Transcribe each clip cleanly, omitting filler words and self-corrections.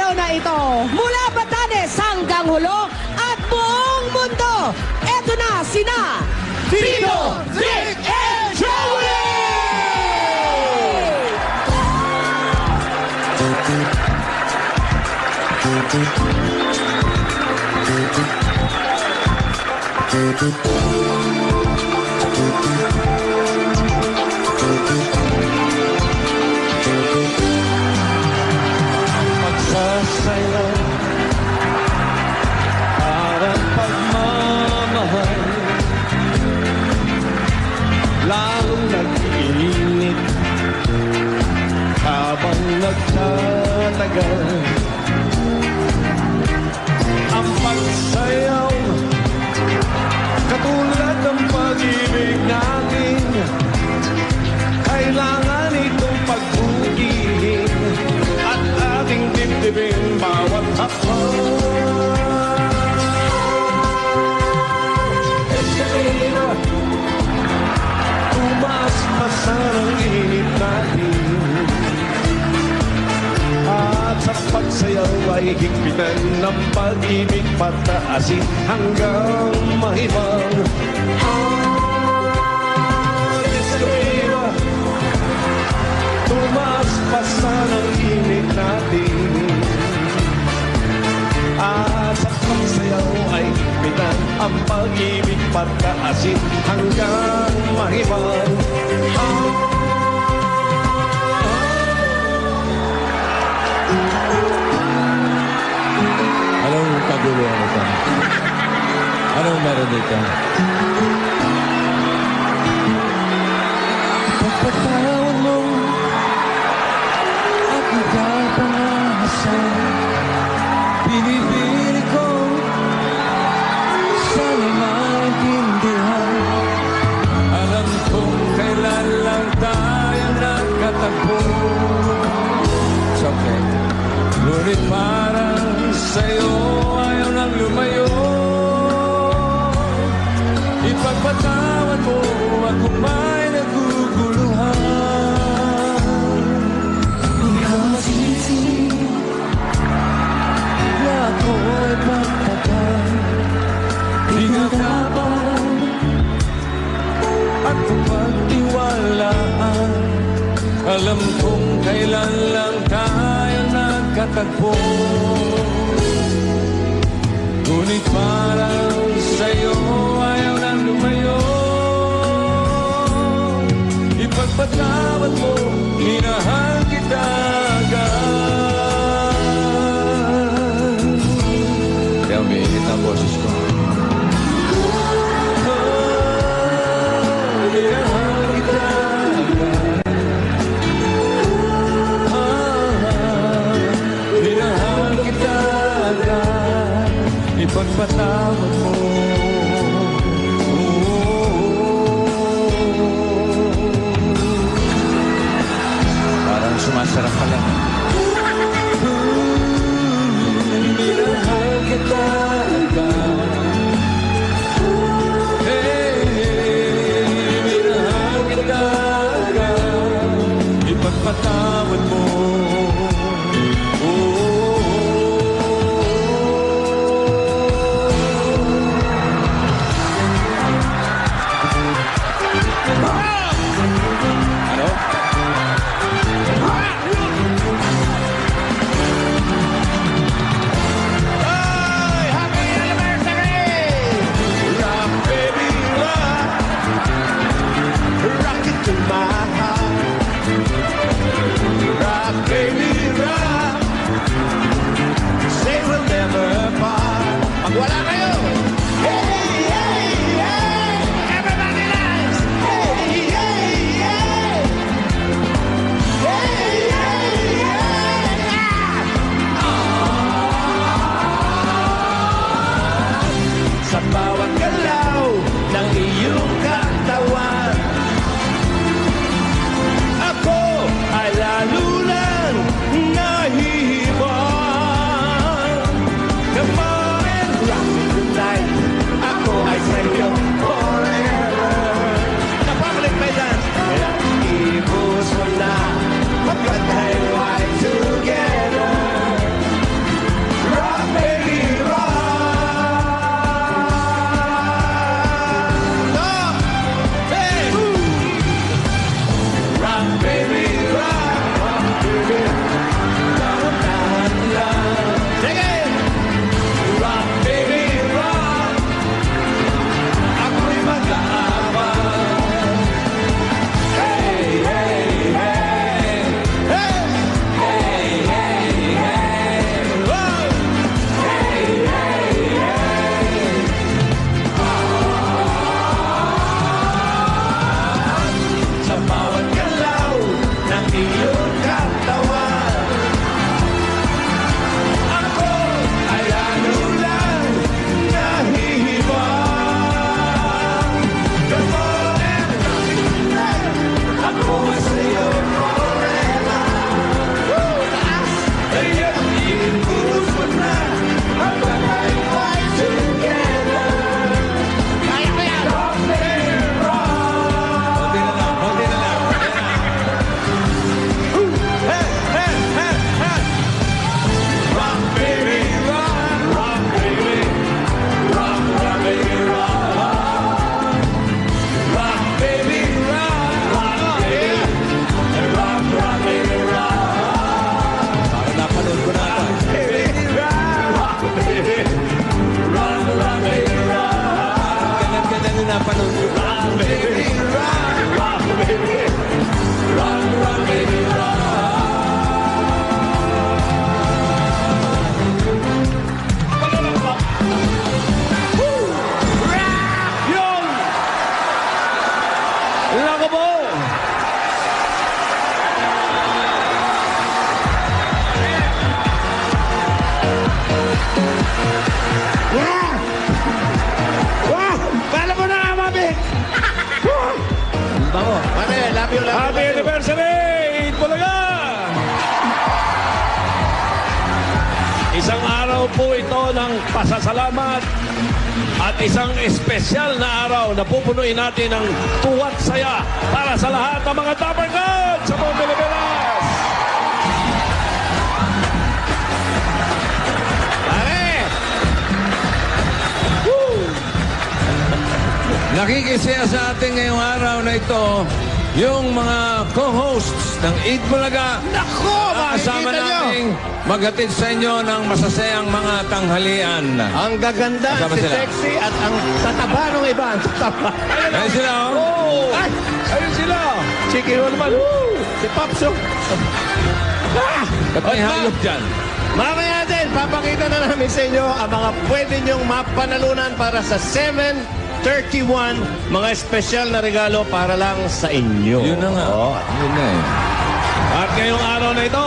araw na ito. Mula Batanes hanggang Hulo at buong mundo. Eto na sina Tito, Vic, and Joey! Magsasayaw, parang pagmamahal, lalong nag-iinit habang nagtatagal. Ang pagsayaw, katulad ng pag-ibig natin, kailangan itong pagbukihin at ating dibdibin bawat hakbang. Escalera, tumaas pa sana ang init natin, at sa pagsayaw ay higpitan ng pag-ibig, pataasin hanggang mahibang. Escalera, tumaas pa sana ang init natin, at sa pagsayaw ay higpitan ang pag-ibig, pataasin hanggang mahibang. Anong kaguluhan ito? Anong meron dito? Pagpatawan mo at nagpapangasan, pinipili ko sana maintindihan. Alam kong kailan lang tayo nagkatagpo. It's okay. Ngunit parang sa'yo ayaw nang lumayo. Ipagpatawad mo at kung may naguguluhan. Ikaw masisi na ako'y pagtagal, pinagapan at pagtiwalaan. Alam kong kailan lang tayo nagkatagpo. Ngunit parang sa'yo ayaw nang lumayo. Ipagpatawad mo, minahal kita agad. Kaya umiinit ang boses ko. Minahal kita agad. Minahal kita agad. Ipagpatawad mo. Parang sumasarap ka lang. Minahal kita agad. Minahal kita agad. Ipagpatawad mo. Wow! Wow! Paano mo na, Mabik? Bango. Pare, love you, love Happy you. anniversary, Bulaga! Isang araw po ito ng pasasalamat at isang espesyal na araw na pupunuin natin ng tuwa't saya para sa lahat ng mga Dapper Cats sa buong Pilipinas! Pare! Nakikisaya sa atin ngayong araw na ito yung mga co-hosts ng Eat Bulaga. Nako! Kasama Makikita nyo! namin maghatid sa inyo ng masasayang mga tanghalian. Ang gaganda, Kasama si sila. sexy, at ang tataba ng iba. Ang tataba. Ayun sila, oh. Oh! Ay! Ayun sila! Chiki mo naman. Si Popso. Ba't may hayop dyan? Mamaya din, papakita na namin sa inyo ang mga pwede nyong mapanalunan para sa 731 mga espesyal na regalo para lang sa inyo. Yun na nga. Oh. Yun na eh. At ngayong araw na ito,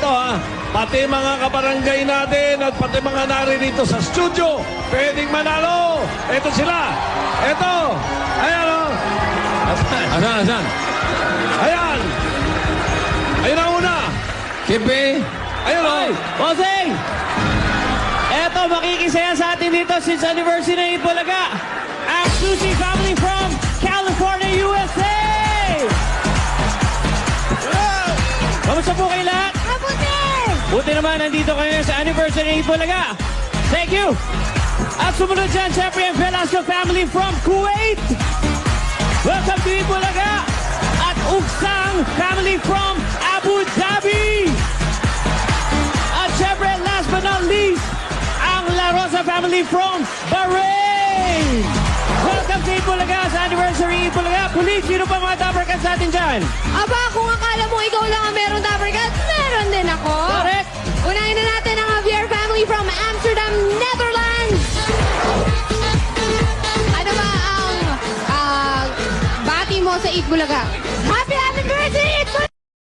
ha, pati mga kabarangay natin at pati mga naririto sa studio, pwedeng manalo. Ito sila. Ito. Ayan, o. Asan? Ayan. Ayun ang una. Kipi? Ayun, o. Bossing! Eto, makikisaya sa atin dito since anniversary ng Eat Bulaga. Ang Sushi family from California, USA! Kamusta po kayo lahat? Mabuti! Buti naman, nandito kayo sa anniversary ng Eat Bulaga. Thank you! At sumunod dyan, syempre, ang Velasco family from Kuwait. Welcome to Eat Bulaga. At Ugsang family from Abu Dhabi. At syempre, last but not least, ang La Rosa family from Bahrain. Welcome to Eat Bulaga sa anniversary Eat Bulaga. Police, sino pa mga Dapper Cats natin dyan? Aba, kung akala mo ikaw lang ang meron Dapper Cats, meron din ako. Correct. Unahin na natin ang Javier family from Amsterdam, Netherlands. Ano ba ang bati mo sa Eat Bulaga?